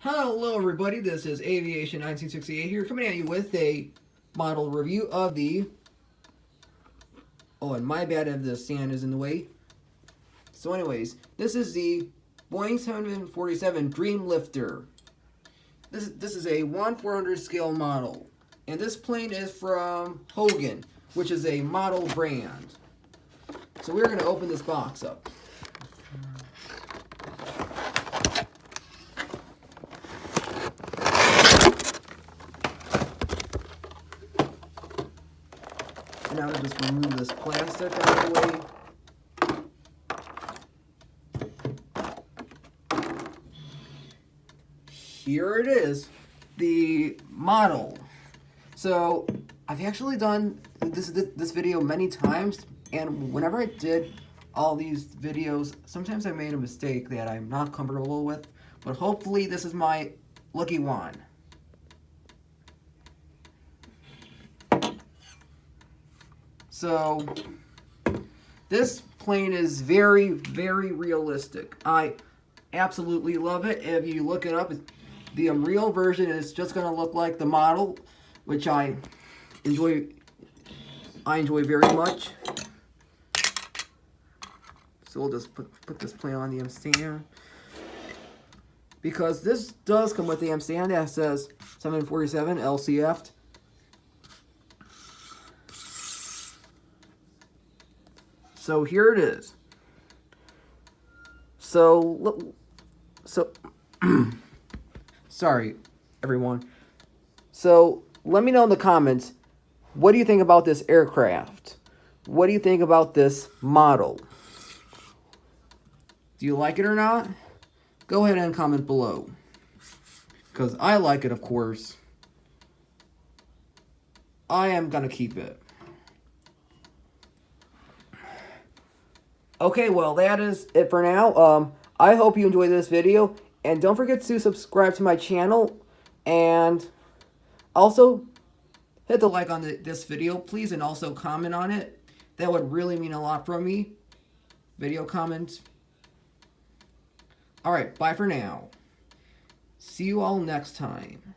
Hello everybody, this is Aviation 1968 here, coming at you with a model review of the... Oh, and my bad if the stand is in the way. So anyways, this is the Boeing 747 Dreamlifter. This is a 1/400 scale model. And this plane is from Hogan, which is a model brand. So we're going to open this box up. And now to just remove this plastic out of the way. Here it is, the model. So I've actually done this video many times, and whenever I did all these videos, sometimes I made a mistake that I'm not comfortable with, but hopefully this is my lucky one. So this plane is very, very realistic. I absolutely love it. If you look it up, the real version is just going to look like the model, which I enjoy very much. So we'll just put this plane on the stand, because this does come with the stand that says 747 LCF. So here it is. So sorry, everyone. So let me know in the comments, what do you think about this aircraft? What do you think about this model? Do you like it or not? Go ahead and comment below, because I like it, of course. I am gonna keep it. Okay, well, that is it for now. I hope you enjoyed this video, and don't forget to subscribe to my channel, and also hit the like on this video, please, and also comment on it. That would really mean a lot from me. Video comments. Alright, bye for now. See you all next time.